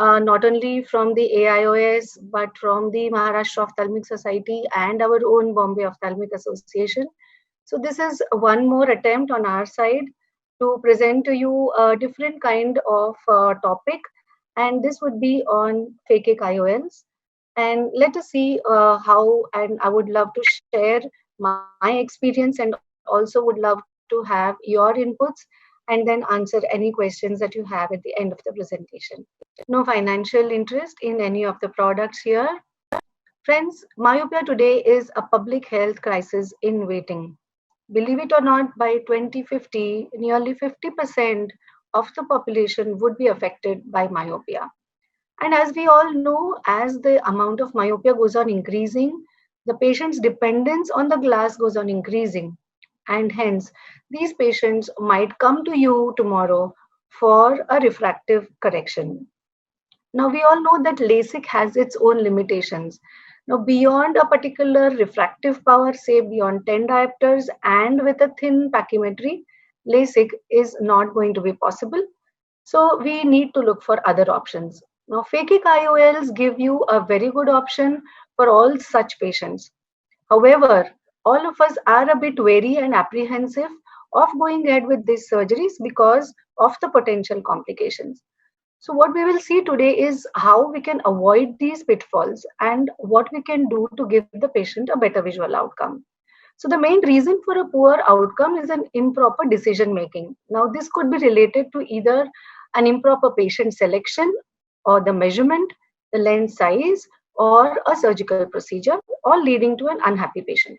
not only from the AIOS, but from the Maharashtra Ophthalmic Society and our own Bombay Ophthalmic Association. So this is one more attempt on our side to present to you a different kind of topic, and this would be on phakic IOLs. And let us see how, and I would love to share my experience and also would love to have your inputs and then answer any questions that you have at the end of the presentation. No financial interest in any of the products here. Friends, myopia today is a public health crisis in waiting. Believe it or not, by 2050, nearly 50% of the population would be affected by myopia. And as we all know, as the amount of myopia goes on increasing, the patient's dependence on the glass goes on increasing. And hence, these patients might come to you tomorrow for a refractive correction. Now, we all know that LASIK has its own limitations. Now, beyond a particular refractive power, say beyond 10 diopters and with a thin pachymetry, LASIK is not going to be possible. So, we need to look for other options. Now, phakic IOLs give you a very good option for all such patients. However, all of us are a bit wary and apprehensive of going ahead with these surgeries because of the potential complications. So, what we will see today is how we can avoid these pitfalls and what we can do to give the patient a better visual outcome. So, the main reason for a poor outcome is an improper decision making. Now, this could be related to either an improper patient selection or the measurement, the lens size, or a surgical procedure, all leading to an unhappy patient.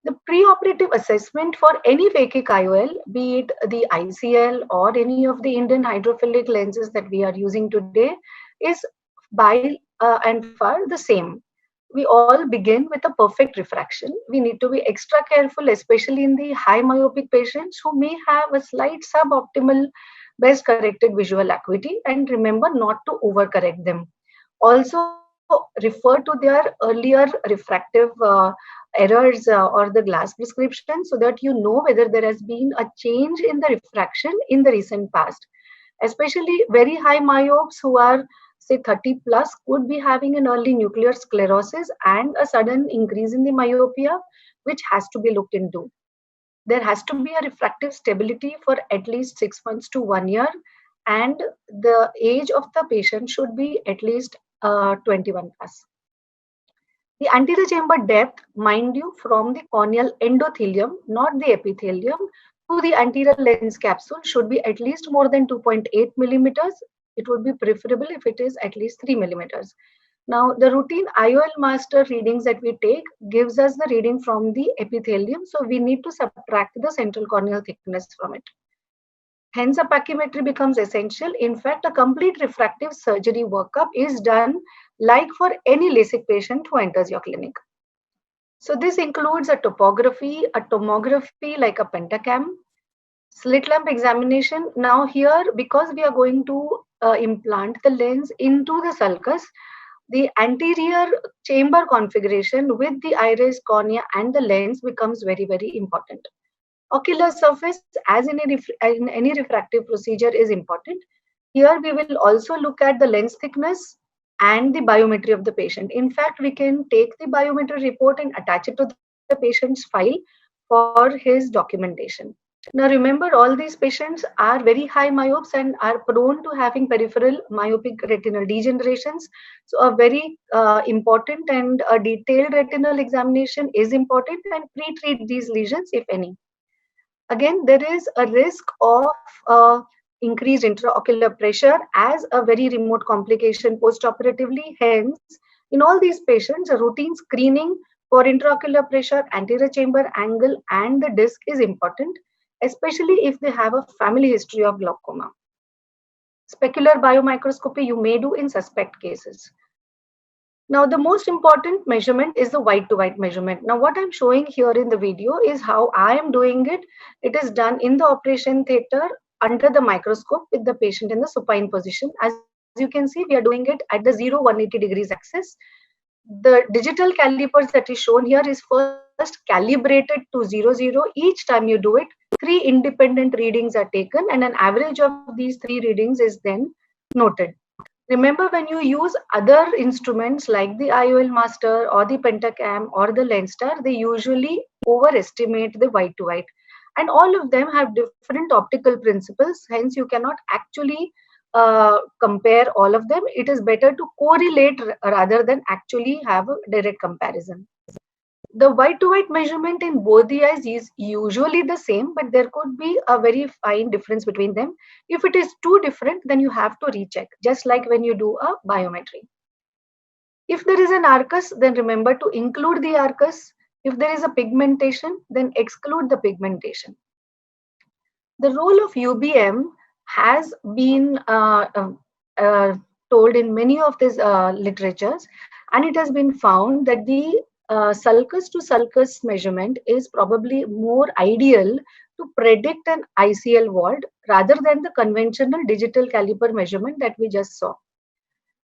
The preoperative assessment for any phakic IOL, be it the ICL or any of the Indian hydrophilic lenses that we are using today, is by and far the same. We all begin with a perfect refraction. We need to be extra careful, especially in the high myopic patients who may have a slight suboptimal best corrected visual acuity, and remember not to overcorrect them. Also, refer to their earlier refractive errors or the glass prescription so that you know whether there has been a change in the refraction in the recent past. Especially very high myopes who are say 30 plus could be having an early nuclear sclerosis and a sudden increase in the myopia, which has to be looked into. There has to be a refractive stability for at least 6 months to 1 year, and the age of the patient should be at least 21 plus. The anterior chamber depth, mind you, from the corneal endothelium, not the epithelium, to the anterior lens capsule should be at least more than 2.8 millimeters. It would be preferable if it is at least 3 millimeters. Now, the routine IOL master readings that we take gives us the reading from the epithelium, so we need to subtract the central corneal thickness from it. Hence, a pachymetry becomes essential. In fact, a complete refractive surgery workup is done like for any LASIK patient who enters your clinic. So this includes a topography, a tomography like a pentacam, slit lamp examination. Now here, because we are going to implant the lens into the sulcus, the anterior chamber configuration with the iris, cornea and the lens becomes very, very important. Ocular surface, as in any refractive procedure, is important. Here we will also look at the lens thickness and the biometry of the patient. In fact, we can take the biometry report and attach it to the patient's file for his documentation. Now remember, all these patients are very high myopes and are prone to having peripheral myopic retinal degenerations. So a very important and a detailed retinal examination is important, and pre-treat these lesions if any. Again, there is a risk of increased intraocular pressure as a very remote complication postoperatively. Hence, in all these patients, a routine screening for intraocular pressure, anterior chamber angle, and the disc is important, especially if they have a family history of glaucoma. Specular biomicroscopy you may do in suspect cases. Now, the most important measurement is the white-to-white measurement. Now, what I'm showing here in the video is how I am doing it. It is done in the operation theater under the microscope with the patient in the supine position. As you can see, we are doing it at the 0-180 degrees axis. The digital calipers that is shown here is first calibrated to 0-0. Each time you do it, 3 independent readings are taken and an average of these 3 readings is then noted. Remember, when you use other instruments like the IOL master or the pentacam or the Lenstar, they usually overestimate the white to white. And all of them have different optical principles. Hence, you cannot actually compare all of them. It is better to correlate rather than actually have a direct comparison. The white to white measurement in both the eyes is usually the same, but there could be a very fine difference between them. If it is too different, then you have to recheck, just like when you do a biometry. If there is an arcus, then remember to include the arcus. If there is a pigmentation, then exclude the pigmentation. The role of UBM has been told in many of these literatures, and it has been found that the sulcus to sulcus measurement is probably more ideal to predict an ICL ward rather than the conventional digital caliper measurement that we just saw.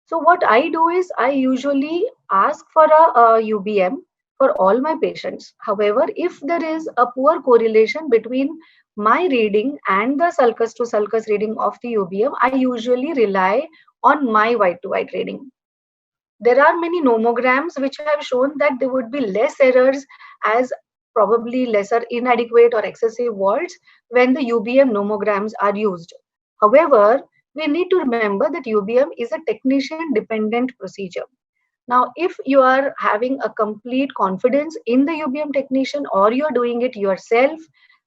So what I do is I usually ask for a UBM for all my patients. However, if there is a poor correlation between my reading and the sulcus to sulcus reading of the UBM, I usually rely on my white to white reading. There are many nomograms which have shown that there would be less errors as probably lesser inadequate or excessive words when the UBM nomograms are used. However, we need to remember that UBM is a technician dependent procedure. Now, if you are having a complete confidence in the UBM technician or you're doing it yourself,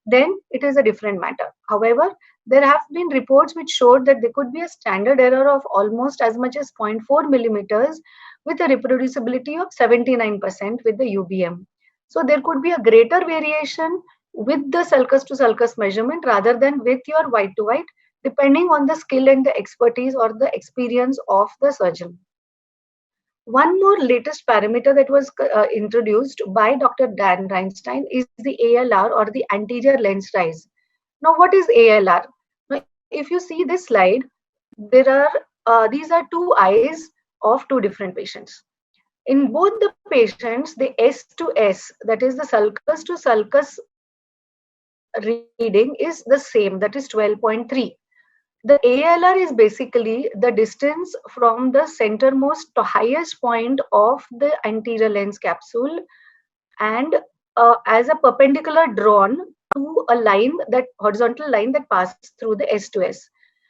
then it is a different matter. However, there have been reports which showed that there could be a standard error of almost as much as 0.4 millimeters with a reproducibility of 79% with the UBM. So there could be a greater variation with the sulcus to sulcus measurement rather than with your white to white, depending on the skill and the expertise or the experience of the surgeon. One more latest parameter that was introduced by Dr. Dan Reinstein is the ALR or the anterior lens rise. Now, what is ALR? Now, if you see this slide, there are these are two eyes of two different patients. In both the patients, the S to S, that is the sulcus to sulcus reading, is the same, that is 12.3. The ALR is basically the distance from the centermost to highest point of the anterior lens capsule and as a perpendicular drawn to a line, that horizontal line that passes through the S to S.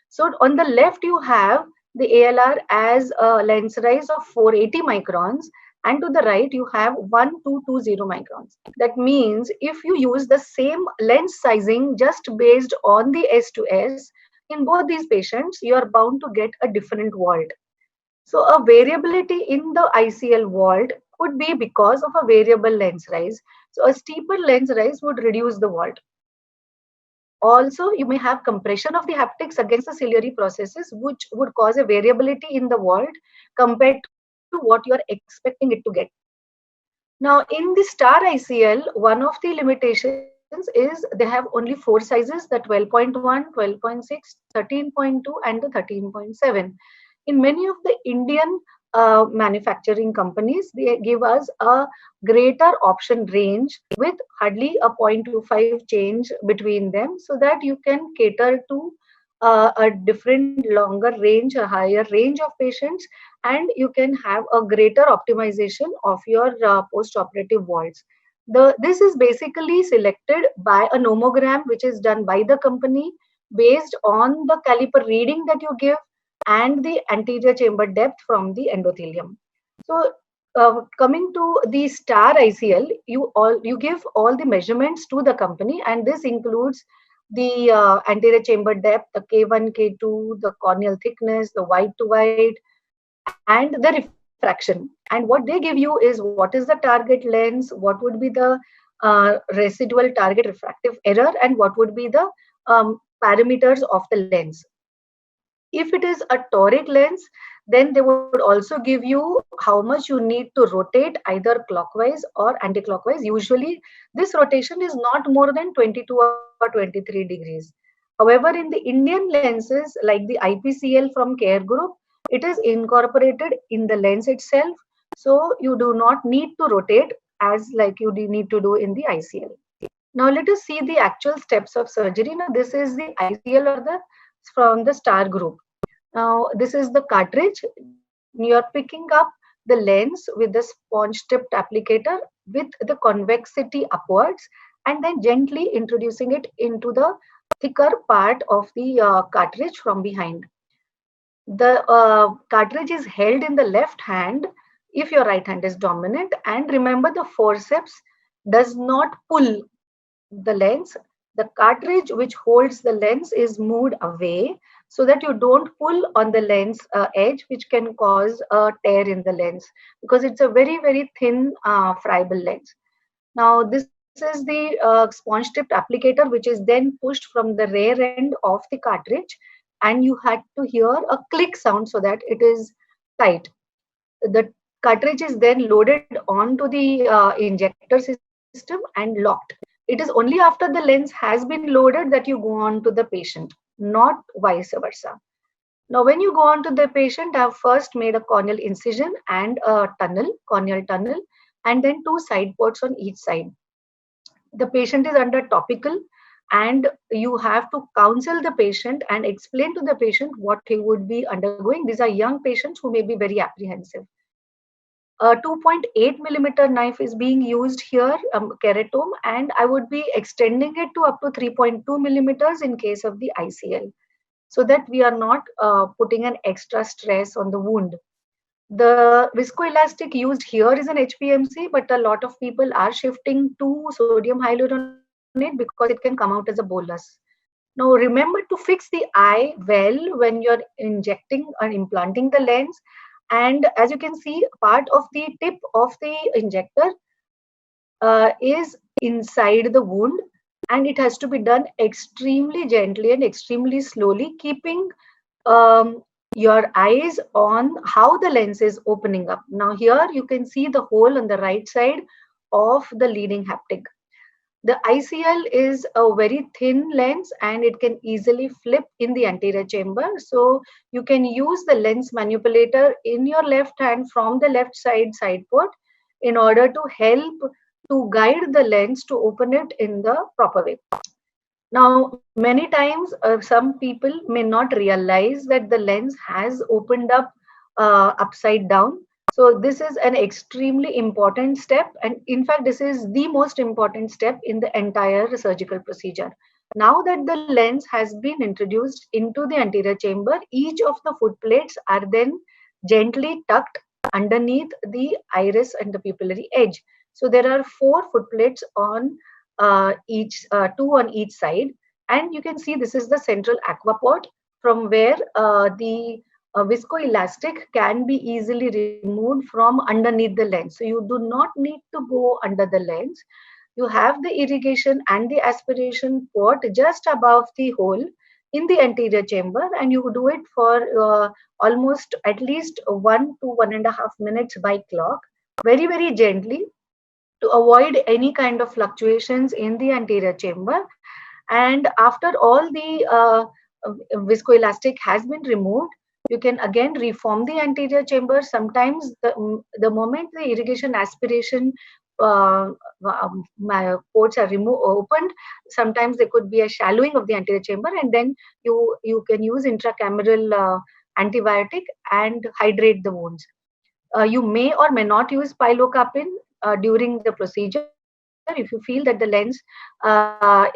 So on the left, you have the ALR as a lens rise of 480 microns, and to the right, you have 1220 microns. That means if you use the same lens sizing just based on the S to S, in both these patients, you are bound to get a different vault. So a variability in the ICL vault could be because of a variable lens rise. So a steeper lens rise would reduce the vault. Also, you may have compression of the haptics against the ciliary processes, which would cause a variability in the vault compared to what you are expecting it to get. Now, in the STAR ICL, one of the limitations is they have only 4 sizes, the 12.1, 12.6, 13.2, and the 13.7. In many of the Indian manufacturing companies, they give us a greater option range with hardly a 0.25 change between them, so that you can cater to a different longer range, a higher range of patients, and you can have a greater optimization of your post-operative vaults. This is basically selected by a nomogram which is done by the company based on the caliper reading that you give and the anterior chamber depth from the endothelium. So coming to the STAR ICL, you give all the measurements to the company, and this includes the anterior chamber depth, the K1, K2, the corneal thickness, the white to white, and the refraction. And what they give you is what is the target lens, what would be the residual target refractive error, and what would be the parameters of the lens. If it is a toric lens, then they would also give you how much you need to rotate either clockwise or anti-clockwise. Usually, this rotation is not more than 22 or 23 degrees. However, in the Indian lenses, like the IPCL from Care Group, it is incorporated in the lens itself. So you do not need to rotate as like you need to do in the ICL. Now let us see the actual steps of surgery. Now this is the ICL or the from the STAR group. Now, this is the cartridge. You're picking up the lens with the sponge tipped applicator with the convexity upwards and then gently introducing it into the thicker part of the cartridge from behind. The cartridge is held in the left hand if your right hand is dominant, and remember the forceps does not pull the lens. The cartridge which holds the lens is moved away so that you don't pull on the lens edge, which can cause a tear in the lens because it's a very, very thin friable lens. Now, this is the sponge tipped applicator, which is then pushed from the rear end of the cartridge, and you had to hear a click sound so that it is tight. The cartridge is then loaded onto the injector system and locked. It is only after the lens has been loaded that you go on to the patient, not vice versa. Now, when you go on to the patient, I have first made a corneal incision and a tunnel, corneal tunnel, and then two side ports on each side. The patient is under topical, and you have to counsel the patient and explain to the patient what he would be undergoing. These are young patients who may be very apprehensive. A 2.8 millimeter knife is being used here, keratome, and I would be extending it to up to 3.2 millimeters in case of the ICL, so that we are not putting an extra stress on the wound. The viscoelastic used here is an HPMC, but a lot of people are shifting to sodium hyaluronate because it can come out as a bolus. Now, remember to fix the eye well when you're injecting or implanting the lens. And as you can see, part of the tip of the injector is inside the wound, and it has to be done extremely gently and extremely slowly, keeping um, your eyes on how the lens is opening up. Now, here you can see the hole on the right side of the leading haptic. The ICL is a very thin lens and it can easily flip in the anterior chamber. So you can use the lens manipulator in your left hand from the left side port in order to help to guide the lens to open it in the proper way. Now, many times, some people may not realize that the lens has opened up upside down. So, this is an extremely important step. And in fact, this is the most important step in the entire surgical procedure. Now that the lens has been introduced into the anterior chamber, each of the foot plates are then gently tucked underneath the iris and the pupillary edge. So, there are four foot plates on each two on each side, and you can see this is the central aqua port from where the viscoelastic can be easily removed from underneath the lens. So you do not need to go under the lens. You have the irrigation and the aspiration port just above the hole in the anterior chamber, and you do it for almost at least 1 to 1.5 minutes by clock, very, very gently, to avoid any kind of fluctuations in the anterior chamber. And after all the viscoelastic has been removed, you can again reform the anterior chamber. Sometimes the moment the irrigation aspiration my ports are opened, sometimes there could be a shallowing of the anterior chamber, and then you can use intracameral antibiotic and hydrate the wounds. You may or may not use pilocarpine during the procedure. If you feel that the lens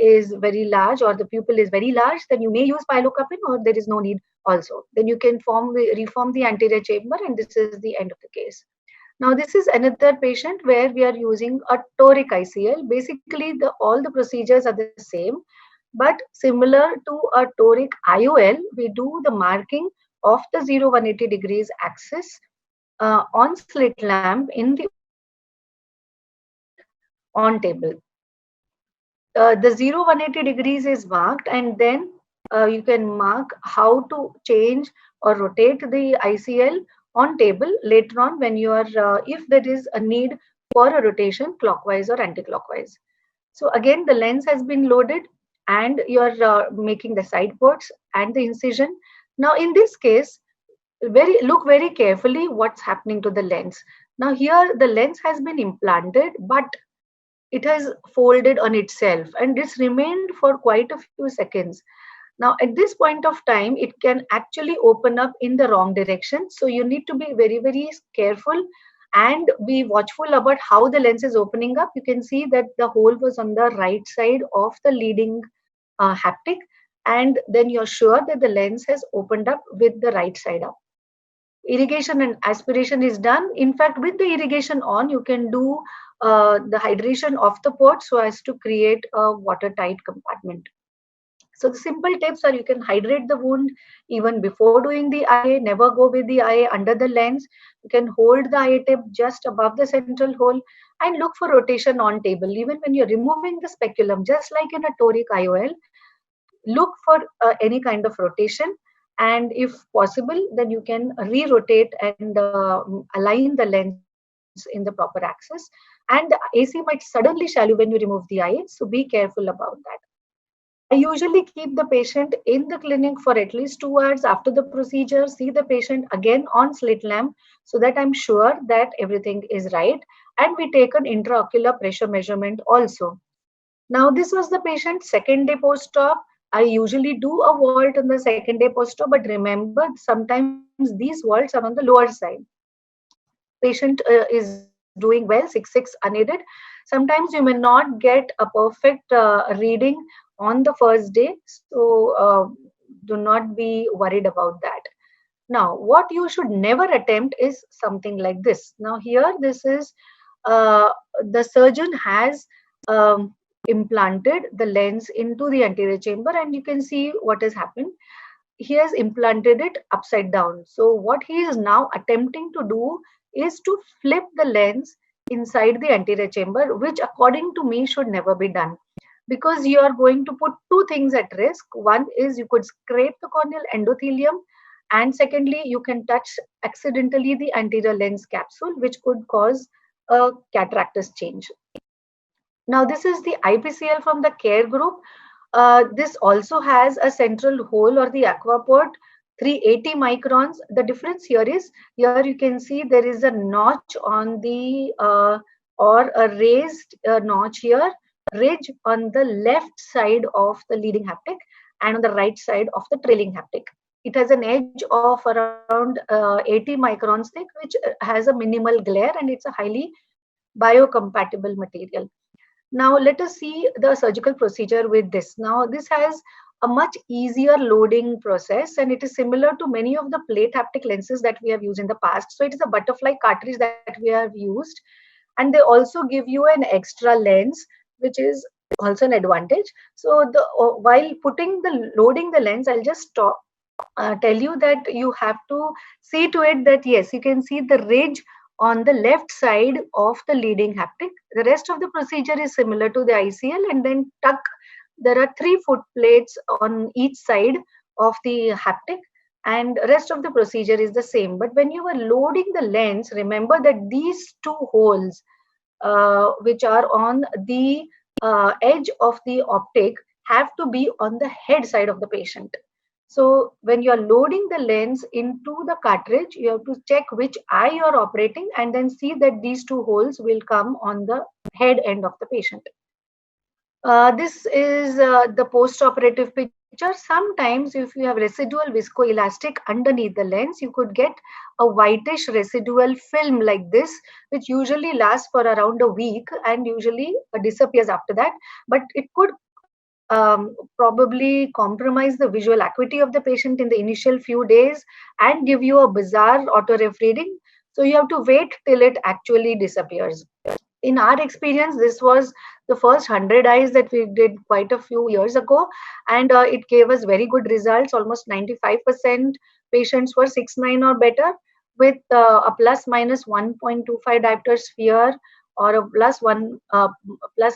is very large or the pupil is very large, then you may use pilocarpine, or there is no need also. Then you can reform the anterior chamber, and this is the end of the case. Now, this is another patient where we are using a toric ICL. Basically, all the procedures are the same, but similar to a toric IOL, we do the marking of the 0-180 degrees axis on slit lamp in the on table. The 0-180 degrees is marked, and then you can mark how to change or rotate the ICL on table later on when you are, if there is a need for a rotation clockwise or anti-clockwise. So again, the lens has been loaded and you're making the side ports and the incision. Now in this case, look very carefully what's happening to the lens. Now here the lens has been implanted, but it has folded on itself and this remained for quite a few seconds. Now, at this point of time, it can actually open up in the wrong direction. So you need to be very, very careful and be watchful about how the lens is opening up. You can see that the hole was on the right side of the leading haptic, and then you're sure that the lens has opened up with the right side up. Irrigation and aspiration is done. In fact, with the irrigation on, you can do the hydration of the port so as to create a watertight compartment. So the simple tips are: you can hydrate the wound even before doing the IA, never go with the IA under the lens. You can hold the IA tip just above the central hole and look for rotation on table. Even when you're removing the speculum, just like in a toric IOL, look for any kind of rotation. And if possible, then you can re-rotate and align the lens in the proper axis. And the AC might suddenly shallow when you remove the eye, so be careful about that. I usually keep the patient in the clinic for at least 2 hours after the procedure, see the patient again on slit lamp so that I'm sure that everything is right. And we take an intraocular pressure measurement also. Now, this was the patient's second day post-op. I usually do a vault on the second day post-op, but remember, sometimes these vaults are on the lower side. Patient is doing well, 6'6" unaided. Sometimes you may not get a perfect reading on the first day, so do not be worried about that. Now, what you should never attempt is something like this. Now, here, this is the surgeon has implanted the lens into the anterior chamber, and you can see what has happened. He has implanted it upside down. So what he is now attempting to do is to flip the lens inside the anterior chamber, which according to me should never be done, because you are going to put two things at risk. One is you could scrape the corneal endothelium, and secondly, you can touch accidentally the anterior lens capsule, which could cause a cataractous change. Now, this is the IPCL from the care group. This also has a central hole or the aquaport, 380 microns. The difference here is, here you can see there is a notch on the, or a raised notch here, ridge on the left side of the leading haptic and on the right side of the trailing haptic. It has an edge of around 80 microns thick, which has a minimal glare, and it's a highly biocompatible material. Now let us see the surgical procedure with this. Now this has a much easier loading process, and it is similar to many of the plate haptic lenses that we have used in the past. So it is a butterfly cartridge that we have used, and they also give you an extra lens, which is also an advantage. So the while loading the lens, I'll just tell you that you have to see to it that yes, you can see the ridge on the left side of the leading haptic. The rest of the procedure is similar to the ICL, and then tuck. There are 3 foot plates on each side of the haptic, and rest of the procedure is the same. But when you are loading the lens, remember that these 2 holes, which are on the edge of the optic, have to be on the head side of the patient. So when you're loading the lens into the cartridge, you have to check which eye you're operating and then see that these 2 holes will come on the head end of the patient. This is the post-operative picture. Sometimes if you have residual viscoelastic underneath the lens, you could get a whitish residual film like this, which usually lasts for around a week and usually disappears after that. But it could probably compromise the visual acuity of the patient in the initial few days and give you a bizarre autoref reading. So you have to wait till it actually disappears. In our experience, this was the first 100 eyes that we did quite a few years ago, and it gave us very good results. Almost 95% patients were 6/9 or better, with a plus minus 1.25 diopter sphere or a plus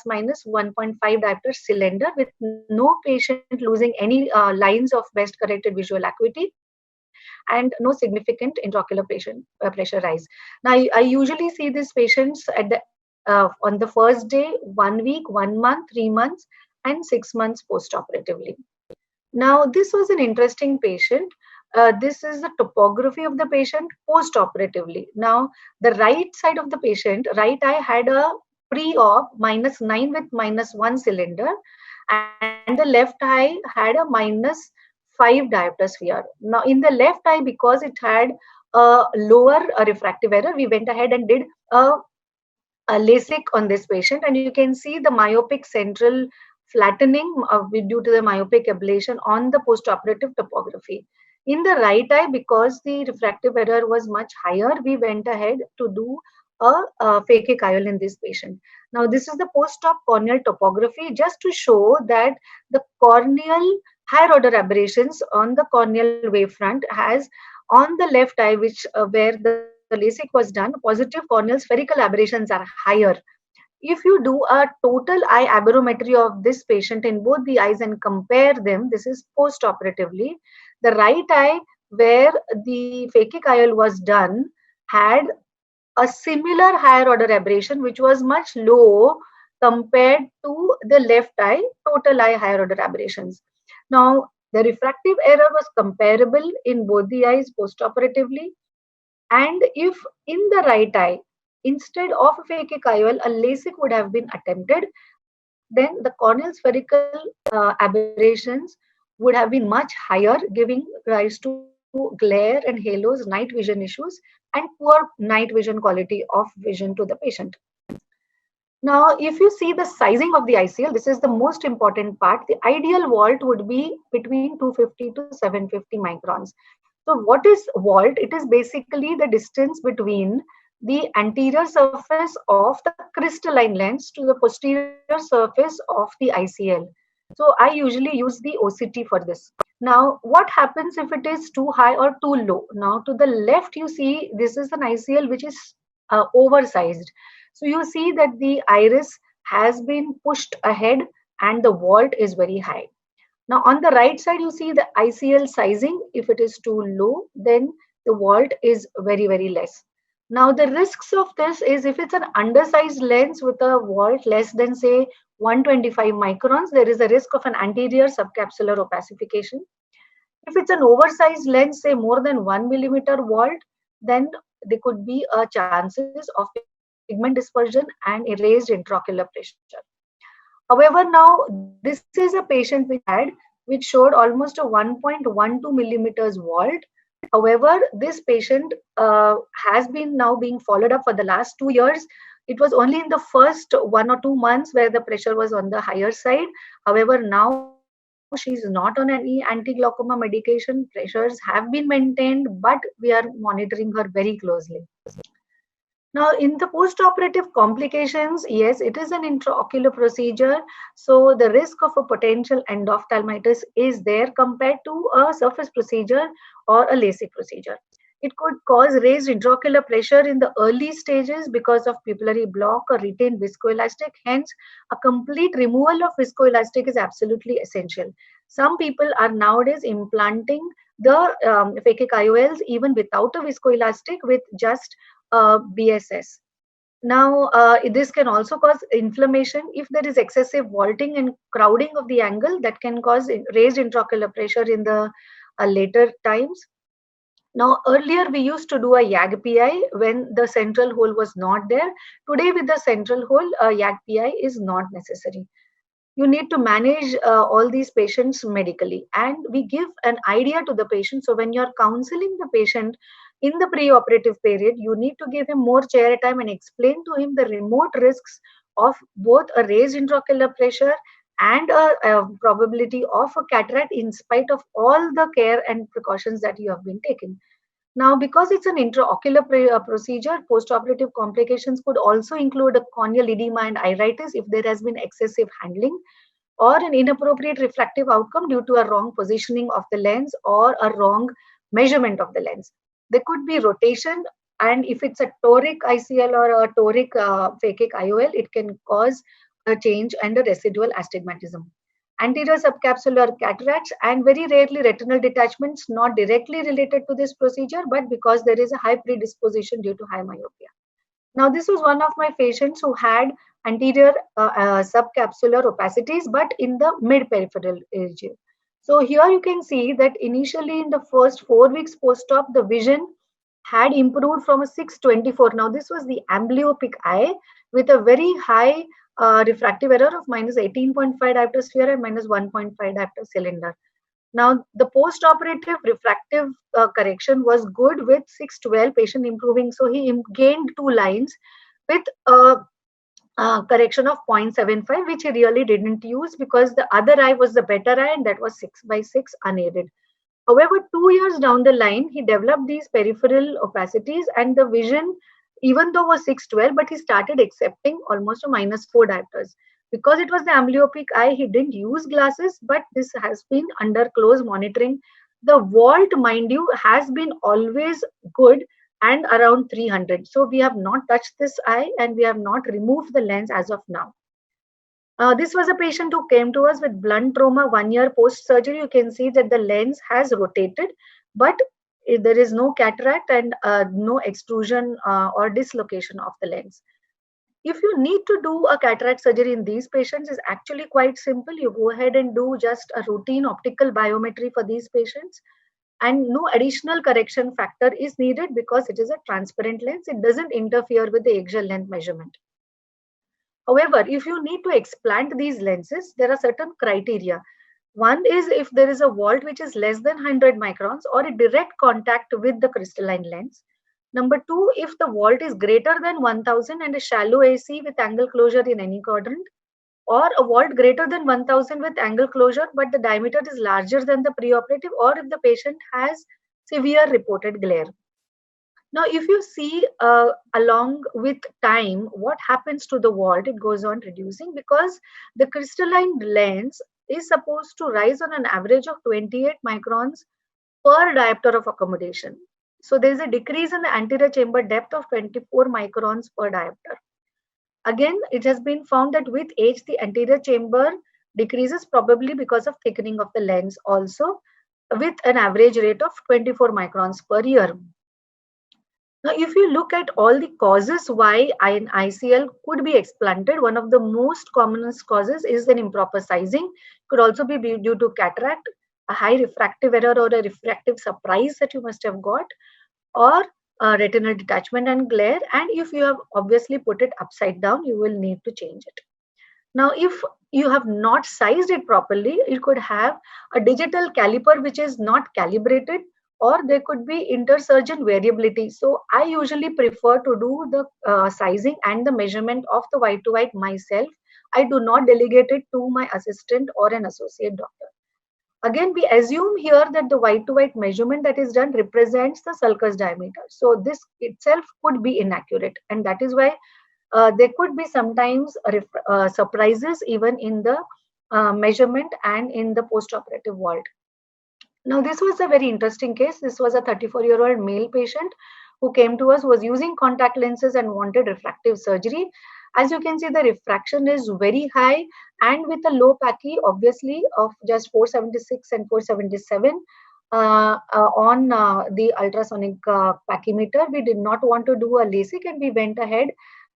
minus 1.5 diopter cylinder, with no patient losing any lines of best corrected visual acuity and no significant intraocular pressure rise. Now, I usually see these patients at the on the first day, 1 week, 1 month, 3 months, and 6 months post-operatively. Now, this was an interesting patient. This is the topography of the patient post-operatively. Now, the right side of the patient, right eye, had a pre-op -9 with -1 cylinder, and the left eye had a -5 diopter sphere. Now in the left eye, because it had a lower refractive error, we went ahead and did a LASIK on this patient, and you can see the myopic central flattening due to the myopic ablation on the postoperative topography. In the right eye, because the refractive error was much higher, we went ahead to do a phakic IOL in this patient. Now, this is the post-op corneal topography, just to show that the corneal higher order aberrations on the corneal wavefront has on the left eye, which where the LASIK was done, positive corneal spherical aberrations are higher. If you do a total eye aberrometry of this patient in both the eyes and compare them, this is post-operatively, the right eye where the phakic IOL was done had a similar higher order aberration, which was much low compared to the left eye total eye higher order aberrations. Now, the refractive error was comparable in both the eyes post-operatively, and if in the right eye, instead of a phakic IOL, a LASIK would have been attempted, then the corneal spherical aberrations would have been much higher, giving rise to glare and halos, night vision issues, and poor night vision quality of vision to the patient. Now, if you see the sizing of the ICL, this is the most important part. The ideal vault would be between 250 to 750 microns. So what is vault? It is basically the distance between the anterior surface of the crystalline lens to the posterior surface of the ICL. So I usually use the OCT for this. Now, what happens if it is too high or too low? Now, to the left, you see this is an ICL which is oversized. So you see that the iris has been pushed ahead and the vault is very high. Now on the right side, you see the ICL sizing. If it is too low, then the vault is very, very less. Now the risks of this is if it's an undersized lens with a vault less than say 125 microns, there is a risk of an anterior subcapsular opacification. If it's an oversized lens, say more than 1 millimeter vault, then there could be a chances of pigment dispersion and erased intraocular pressure. However, now this is a patient which showed almost a 1.12 millimeters vault. However, this patient has been now being followed up for the last 2 years. It was only in the first 1 or 2 months where the pressure was on the higher side. However, now she's not on any anti-glaucoma medication. Pressures have been maintained, but we are monitoring her very closely. Now, in the post-operative complications, yes, it is an intraocular procedure. So the risk of a potential endophthalmitis is there compared to a surface procedure or a LASIK procedure. It could cause raised intraocular pressure in the early stages because of pupillary block or retained viscoelastic. Hence, a complete removal of viscoelastic is absolutely essential. Some people are nowadays implanting the phakic IOLs even without a viscoelastic with just BSS. Now, this can also cause inflammation if there is excessive vaulting and crowding of the angle that can cause raised intraocular pressure in the later times. Now, earlier we used to do a YAG PI when the central hole was not there. Today, with the central hole, YAG PI is not necessary. You need to manage all these patients medically, and we give an idea to the patient. So when you're counseling the patient in the pre-operative period, you need to give him more chair time and explain to him the remote risks of both a raised intraocular pressure and a probability of a cataract in spite of all the care and precautions that you have been taking. Now, because it's an intraocular procedure, postoperative complications could also include a corneal edema and iritis if there has been excessive handling, or an inappropriate refractive outcome due to a wrong positioning of the lens or a wrong measurement of the lens. There could be rotation, and if it's a toric ICL or a toric phakic IOL, it can cause a change and a residual astigmatism. Anterior subcapsular cataracts and very rarely retinal detachments, not directly related to this procedure, but because there is a high predisposition due to high myopia. Now, this was one of my patients who had anterior subcapsular opacities, but in the mid-peripheral region. So here you can see that initially in the first 4 weeks post-op, the vision had improved from a 624. Now, this was the amblyopic eye with a very high refractive error of minus 18.5 diopter sphere and minus 1.5 diopter cylinder. Now, the post-operative refractive correction was good with 612 patient improving. So he gained 2 lines with a correction of 0.75, which he really didn't use because the other eye was the better eye and that was 6/6 unaided. However, 2 years down the line, he developed these peripheral opacities and the vision, even though was 612, but he started accepting almost a -4 diopters. Because it was the amblyopic eye, he didn't use glasses, but this has been under close monitoring. The vault, mind you, has been always good and around 300. So we have not touched this eye and we have not removed the lens as of now. This was a patient who came to us with blunt trauma 1 year post-surgery. You can see that the lens has rotated, but there is no cataract and no extrusion or dislocation of the lens. If you need to do a cataract surgery in these patients, is actually quite simple. You go ahead and do just a routine optical biometry for these patients, and no additional correction factor is needed because it is a transparent lens. It doesn't interfere with the axial length measurement. However, if you need to explant these lenses, there are certain criteria. One is if there is a vault which is less than 100 microns or a direct contact with the crystalline lens. Number two, if the vault is greater than 1000 and a shallow AC with angle closure in any quadrant, or a vault greater than 1000 with angle closure, but the diameter is larger than the preoperative, or if the patient has severe reported glare. Now, if you see along with time, what happens to the vault, it goes on reducing because the crystalline lens is supposed to rise on an average of 28 microns per diopter of accommodation. So there is a decrease in the anterior chamber depth of 24 microns per diopter. Again, it has been found that with age, the anterior chamber decreases probably because of thickening of the lens also with an average rate of 24 microns per year. Now, if you look at all the causes why an ICL could be explanted, one of the most commonest causes is an improper sizing. Could also be due to cataract, a high refractive error or a refractive surprise that you must have got, or retinal detachment and glare. And if you have obviously put it upside down, you will need to change it. Now, if you have not sized it properly, you could have a digital caliper which is not calibrated, or there could be intersurgeon variability. So I usually prefer to do the sizing and the measurement of the white to white myself. I do not delegate it to my assistant or an associate doctor. Again, we assume here that the white to white measurement that is done represents the sulcus diameter. So this itself could be inaccurate, and that is why there could be sometimes surprises even in the measurement and in the post-operative vault. Now, this was a very interesting case. This was a 34-year-old male patient who came to us, who was using contact lenses and wanted refractive surgery. As you can see, the refraction is very high, and with a low Paki, obviously, of just 476 and 477 on the ultrasonic pachymeter. We did not want to do a LASIK, and we went ahead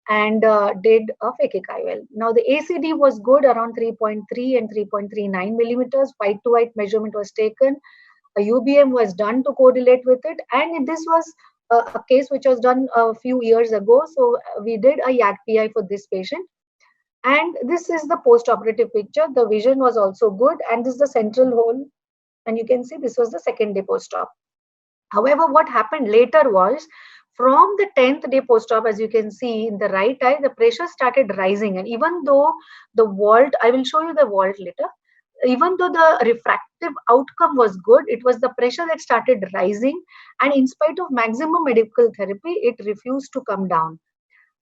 and did a phakic IOL. Now, the ACD was good, around 3.3 and 3.39 millimeters. White to white measurement was taken. A UBM was done to correlate with it. And this was a case which was done a few years ago. So we did a YAG PI for this patient. And this is the post-operative picture. The vision was also good. And this is the central hole. And you can see this was the second day post-op. However, what happened later was, from the 10th day post-op, as you can see in the right eye, the pressure started rising. And even though the vault, I will show you the vault later, even though the refractive outcome was good, it was the pressure that started rising. And in spite of maximum medical therapy, it refused to come down.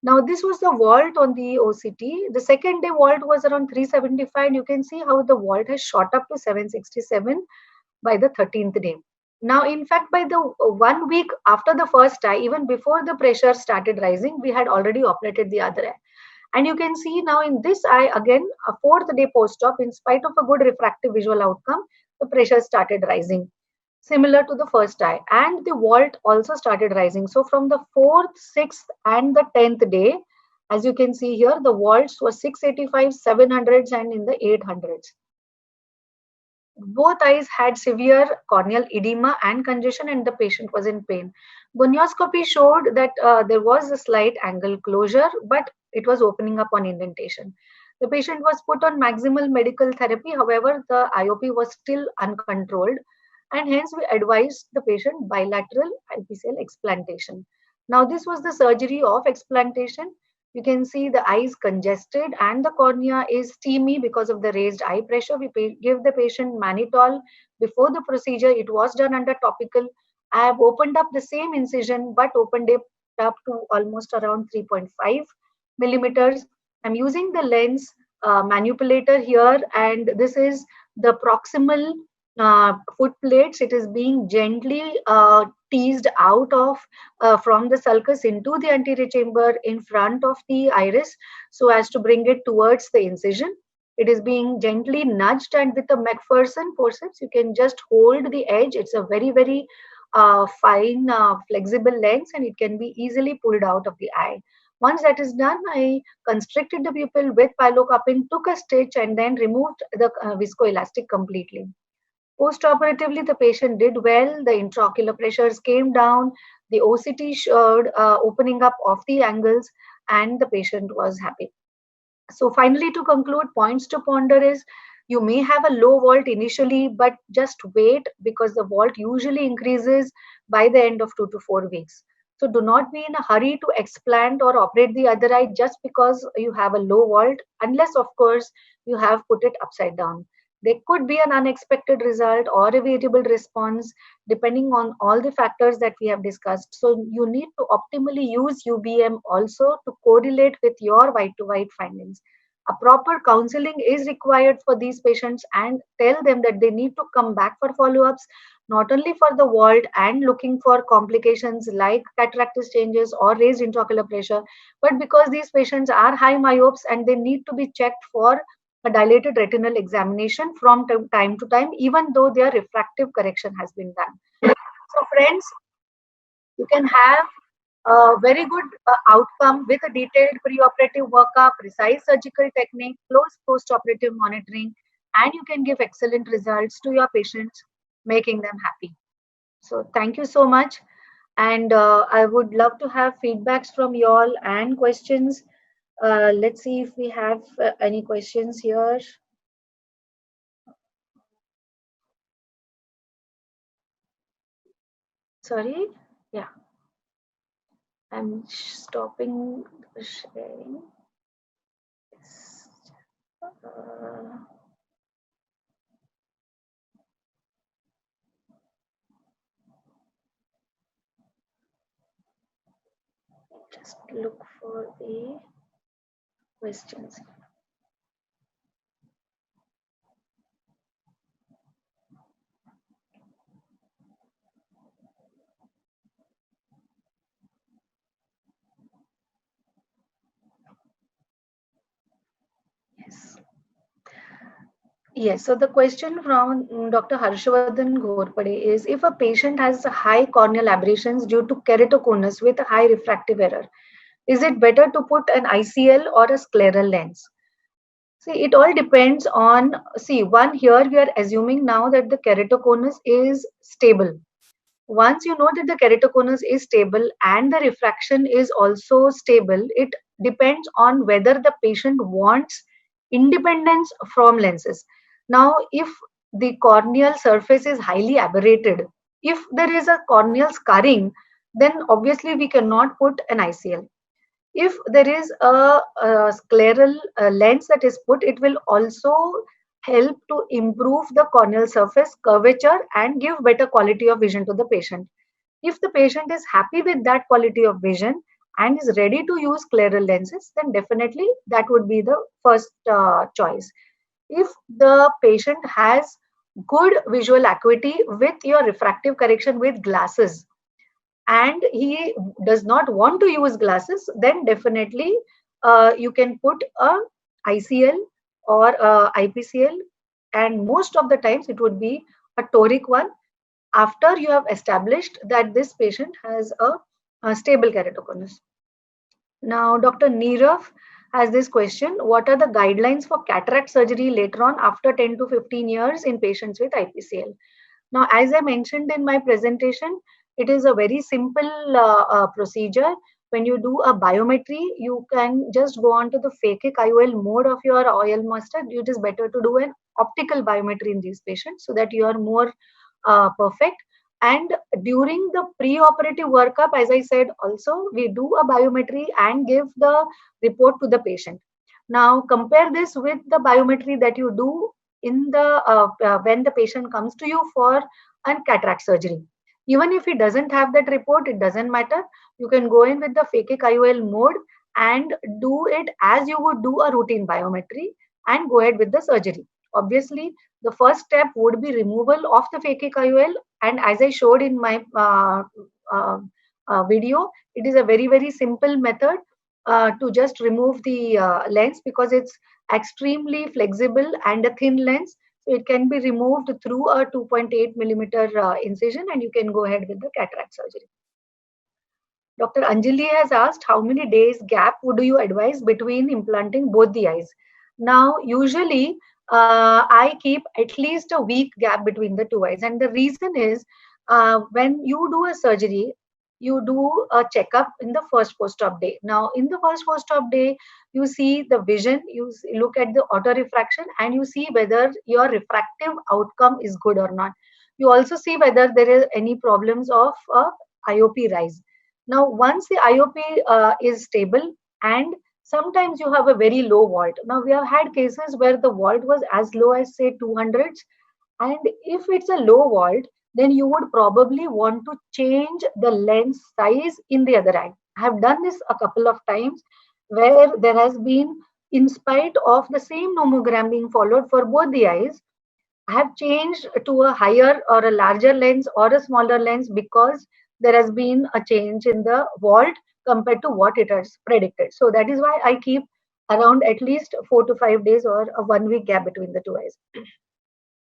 Now, this was the vault on the OCT. The second day vault was around 375. And you can see how the vault has shot up to 767 by the 13th day. Now, in fact, by the 1 week after the first eye, even before the pressure started rising, we had already operated the other eye. And you can see now in this eye, again, a 4th day post-op, in spite of a good refractive visual outcome, the pressure started rising, similar to the first eye. And the vault also started rising. So from the 4th, 6th, and the 10th day, as you can see here, the vaults were 685, 700s, and in the 800s. Both eyes had severe corneal edema and congestion, and the patient was in pain. Gonioscopy showed that there was a slight angle closure, but it was opening up on indentation. The patient was put on maximal medical therapy. However, the IOP was still uncontrolled, and hence we advised the patient bilateral IPCL explantation. Now, this was the surgery of explantation. You can see the eyes congested and the cornea is steamy because of the raised eye pressure. We give the patient mannitol before the procedure. It was done under topical. I have opened up the same incision but opened it up to almost around 3.5 millimeters. I'm using the lens manipulator here, and this is the proximal foot plates. It is being gently teased out of from the sulcus into the anterior chamber in front of the iris so as to bring it towards the incision. It is being gently nudged, and with a McPherson forceps, you can just hold the edge. It's a very, very fine, flexible lens, and it can be easily pulled out of the eye. Once that is done, I constricted the pupil with pilocarpine, took a stitch, and then removed the viscoelastic completely. Post-operatively, the patient did well. The intraocular pressures came down. The OCT showed opening up of the angles, and the patient was happy. So finally, to conclude, points to ponder is you may have a low vault initially, but just wait because the vault usually increases by the end of 2 to 4 weeks. So do not be in a hurry to explant or operate the other eye just because you have a low vault, unless, of course, you have put it upside down. There could be an unexpected result or a variable response depending on all the factors that we have discussed. So you need to optimally use UBM also to correlate with your white-to-white findings. A proper counseling is required for these patients, and tell them that they need to come back for follow-ups, not only for the vault and looking for complications like cataractus changes or raised intraocular pressure, but because these patients are high myopes and they need to be checked for a dilated retinal examination from time to time, even though their refractive correction has been done. So, friends, you can have a very good outcome with a detailed preoperative workup, precise surgical technique, close postoperative monitoring, and you can give excellent results to your patients, making them happy. So, thank you so much. And I would love to have feedbacks from you all and questions. Let's see if we have any questions here. Sorry. Yeah. I'm stopping the sharing. Just look for the questions. Yes. Yes, so the question from Dr. Harshvardhan Ghorpade is, if a patient has high corneal aberrations due to keratoconus with a high refractive error, is it better to put an ICL or a scleral lens? See, it all depends on, see, one, here we are assuming now that the keratoconus is stable. Once you know that the keratoconus is stable and the refraction is also stable, it depends on whether the patient wants independence from lenses. Now, if the corneal surface is highly aberrated, if there is a corneal scarring, then obviously we cannot put an ICL. If there is a scleral lens that is put, it will also help to improve the corneal surface curvature and give better quality of vision to the patient. If the patient is happy with that quality of vision and is ready to use scleral lenses, then definitely that would be the first choice. If the patient has good visual acuity with your refractive correction with glasses, and he does not want to use glasses, then definitely you can put a ICL or a IPCL, and most of the times it would be a toric one after you have established that this patient has a stable keratoconus. Now, Dr. Neerav has this question: what are the guidelines for cataract surgery later on after 10 to 15 years in patients with IPCL? Now, as I mentioned in my presentation, it is a very simple procedure. When you do a biometry, you can just go on to the phakic IOL mode of your oil master. It is better to do an optical biometry in these patients so that you are more perfect. And during the pre-operative workup, as I said, also we do a biometry and give the report to the patient. Now compare this with the biometry that you do in the when the patient comes to you for a cataract surgery. Even if he doesn't have that report, it doesn't matter. You can go in with the phakic IOL mode and do it as you would do a routine biometry and go ahead with the surgery. Obviously, the first step would be removal of the phakic IOL, and as I showed in my uh, video, it is a very simple method to just remove the lens, because it's extremely flexible and a thin lens. So it can be removed through a 2.8 millimeter incision, and you can go ahead with the cataract surgery. Dr. Anjali has asked, how many days gap would you advise between implanting both the eyes? Now, usually, I keep at least a week gap between the two eyes. And the reason is, when you do a surgery, you do a checkup in the first post-op day. Now, in the first post-op day, you see the vision, look at the auto refraction, and you see whether your refractive outcome is good or not. You also see whether there is any problems of IOP rise. Now, once the IOP is stable, and sometimes you have a very low vault. Now, we have had cases where the vault was as low as say 200s, and if it's a low vault, then you would probably want to change the lens size in the other eye. I have done this a couple of times where there has been, in spite of the same nomogram being followed for both the eyes, have changed to a higher or a larger lens or a smaller lens because there has been a change in the vault compared to what it has predicted. So that is why I keep around at least 4 to 5 days or a 1 week gap between the two eyes.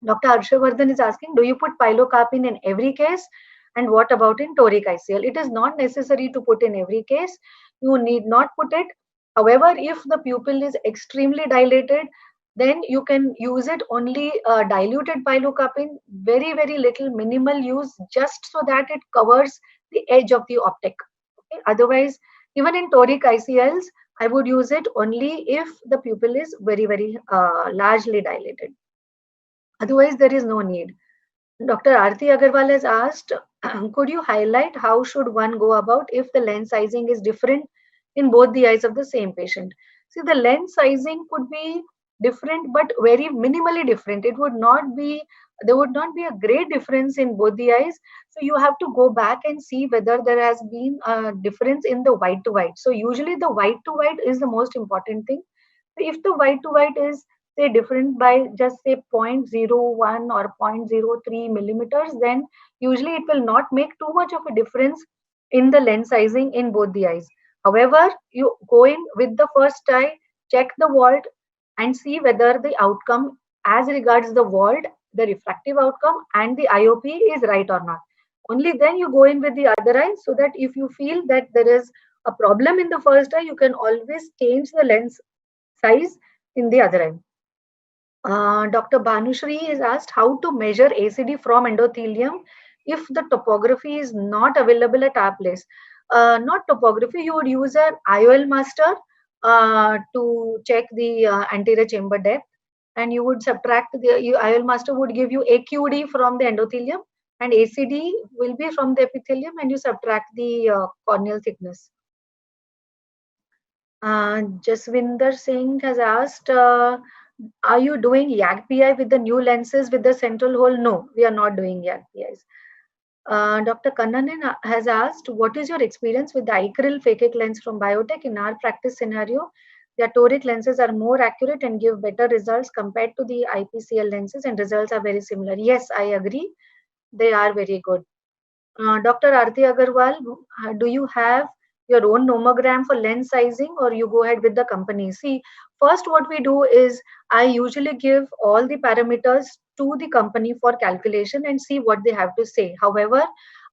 Dr. Harshavardhan is asking, do you put pilocarpine in every case? And what about in toric ICL? It is not necessary to put in every case. You need not put it. However, if the pupil is extremely dilated, then you can use it only diluted pilocarpine, very little minimal use, just so that it covers the edge of the optic. Okay? Otherwise, even in toric ICLs, I would use it only if the pupil is very largely dilated. Otherwise, there is no need. Dr. Aarti Agarwal has asked, could you highlight how should one go about if the lens sizing is different in both the eyes of the same patient? See, the lens sizing could be different, but very minimally different. There would not be a great difference in both the eyes. So you have to go back and see whether there has been a difference in the white to white. So usually the white to white is the most important thing. So if the white to white is say different by just say 0.01 or 0.03 millimeters, then usually it will not make too much of a difference in the lens sizing in both the eyes. However, you go in with the first eye, check the vault, and see whether the outcome as regards the vault, the refractive outcome, and the IOP is right or not. Only then you go in with the other eye, so that if you feel that there is a problem in the first eye, you can always change the lens size in the other eye. Dr. Bhanushri is asked how to measure ACD from endothelium if the topography is not available at our place. Not topography, you would use an IOL master to check the anterior chamber depth, and you would subtract the IOL master would give you AQD from the endothelium, and ACD will be from the epithelium, and you subtract the corneal thickness. Jaswinder Singh has asked, are you doing YAG-PI with the new lenses with the central hole? No, we are not doing YAG-PIs. Dr. Kannanan has asked, what is your experience with the acryl phakic lens from Biotech? In our practice scenario, the toric lenses are more accurate and give better results compared to the IPCL lenses, and results are very similar. Yes, I agree. They are very good. Dr. Aarti Agarwal, do you have your own nomogram for lens sizing, or you go ahead with the company? See, first what we do is I usually give all the parameters to the company for calculation and see what they have to say. However,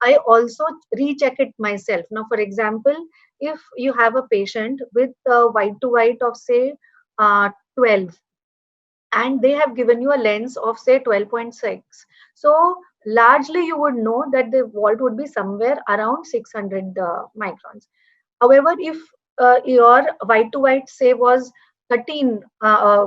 I also recheck it myself. Now, for example, if you have a patient with white to white of say 12, and they have given you a lens of say 12.6, so largely you would know that the vault would be somewhere around 600 microns. However, if your white to white say was 13,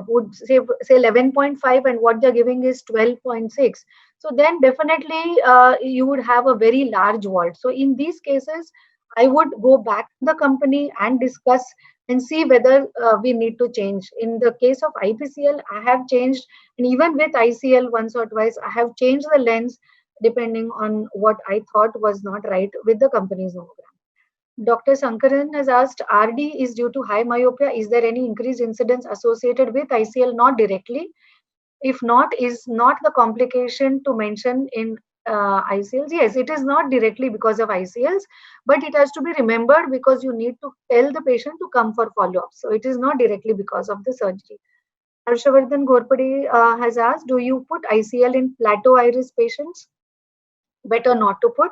would say 11.5, and what they're giving is 12.6, so then definitely you would have a very large vault. So in these cases, I would go back to the company and discuss and see whether we need to change. In the case of IPCL, I have changed, and even with ICL once or twice, I have changed the lens depending on what I thought was not right with the company's nomogram. Dr. Sankaran has asked, RD is due to high myopia. Is there any increased incidence associated with ICL? Not directly. If not, is not the complication to mention in ICLs? Yes, it is not directly because of ICLs, but it has to be remembered because you need to tell the patient to come for follow-up. So it is not directly because of the surgery. Harshavardhan Ghorpade has asked, do you put ICL in plateau iris patients? Better not to put.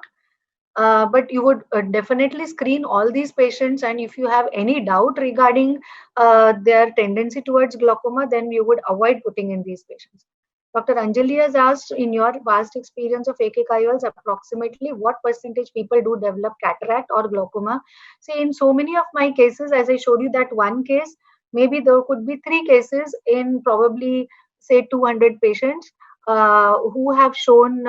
But you would definitely screen all these patients, and if you have any doubt regarding their tendency towards glaucoma, then you would avoid putting in these patients. Dr. Anjali has asked, in your vast experience of phakic IOLs, approximately what percentage people do develop cataract or glaucoma? See, in so many of my cases, as I showed you that one case, maybe there could be 3 cases in probably say 200 patients who have shown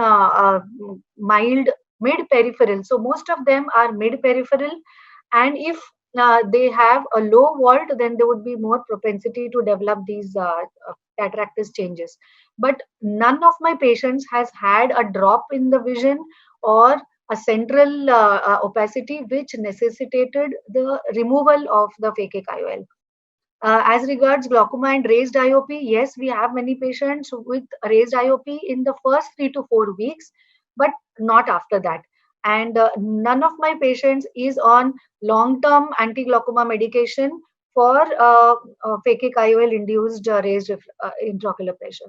mild mid-peripheral. So most of them are mid-peripheral, and if they have a low vault, then there would be more propensity to develop these cataractus changes. But none of my patients has had a drop in the vision or a central opacity which necessitated the removal of the phakic IOL. As regards glaucoma and raised IOP, yes, we have many patients with raised IOP in the first 3 to 4 weeks, but not after that. And none of my patients is on long-term anti-glaucoma medication for phakic IOL induced raised intraocular pressure.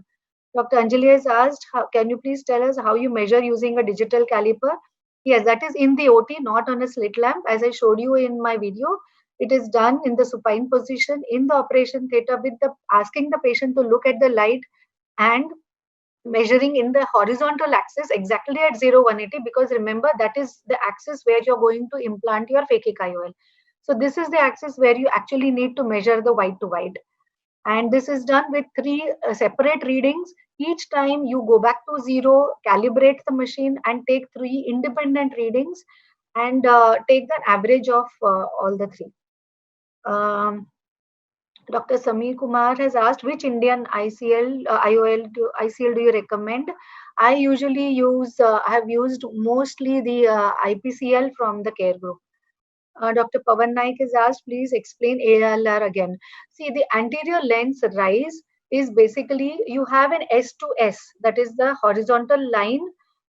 Dr. Anjali has asked, can you please tell us how you measure using a digital caliper? Yes, that is in the OT, not on a slit lamp. As I showed you in my video, it is done in the supine position in the operation theater with the asking the patient to look at the light and measuring in the horizontal axis exactly at 0 180, because remember that is the axis where you're going to implant your phakic IOL. So this is the axis where you actually need to measure the white to white, and this is done with 3 separate readings. Each time you go back to 0, calibrate the machine and take 3 independent readings, and take the average of all the 3. Dr. Samir Kumar has asked, which Indian ICL do you recommend? I usually use, I have used mostly the IPCL from the Care Group. Dr. Pavan Naik has asked, please explain ALR again. See, the anterior lens rise is basically you have an S to S, that is the horizontal line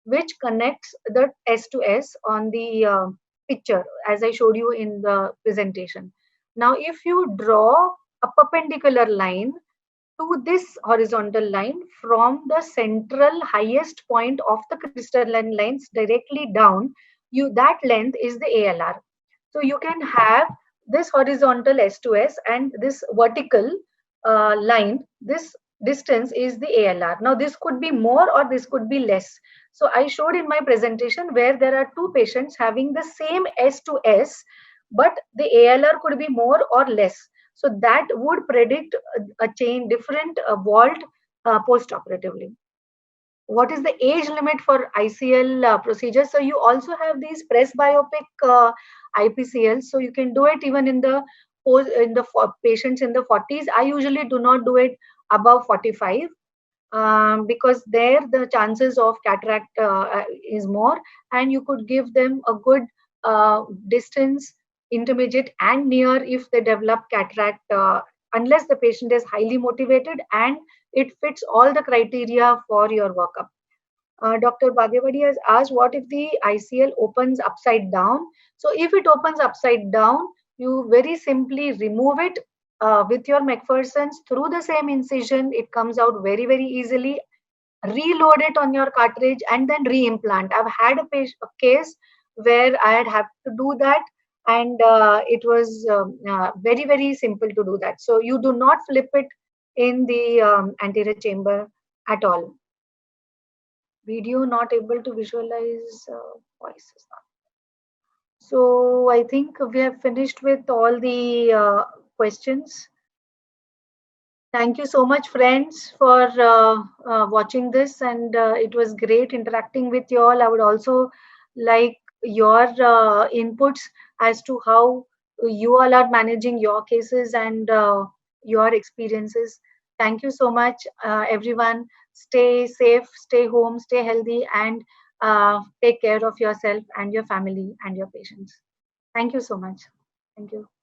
which connects the S to S on the picture, as I showed you in the presentation. Now, if you draw a perpendicular line to this horizontal line from the central highest point of the crystalline lens directly down, that length is the ALR. So you can have this horizontal S to S and this vertical line. This distance is the ALR. Now this could be more or this could be less. So I showed in my presentation where there are 2 patients having the same S to S, but the ALR could be more or less. So that would predict a change, different vault post-operatively. What is the age limit for ICL procedures? So you also have these presbyopic IPCLs. So you can do it even in the patients in the 40s. I usually do not do it above 45 because there the chances of cataract is more, and you could give them a good distance, intermediate and near if they develop cataract, unless the patient is highly motivated and it fits all the criteria for your workup. Dr. Bhagyavadi has asked, what if the ICL opens upside down? So if it opens upside down, you very simply remove it with your McPherson's through the same incision. It comes out very, very easily. Reload it on your cartridge and then reimplant. I've had a case where I had to do that, and it was very, very simple to do that. So you do not flip it in the anterior chamber at all. Video not able to visualize voices. So I think we have finished with all the questions. Thank you so much, friends, for watching this, and it was great interacting with you all. I would also like your inputs as to how you all are managing your cases and your experiences. Thank you so much, everyone. Stay safe, stay home, stay healthy, and take care of yourself and your family and your patients. Thank you so much. Thank you.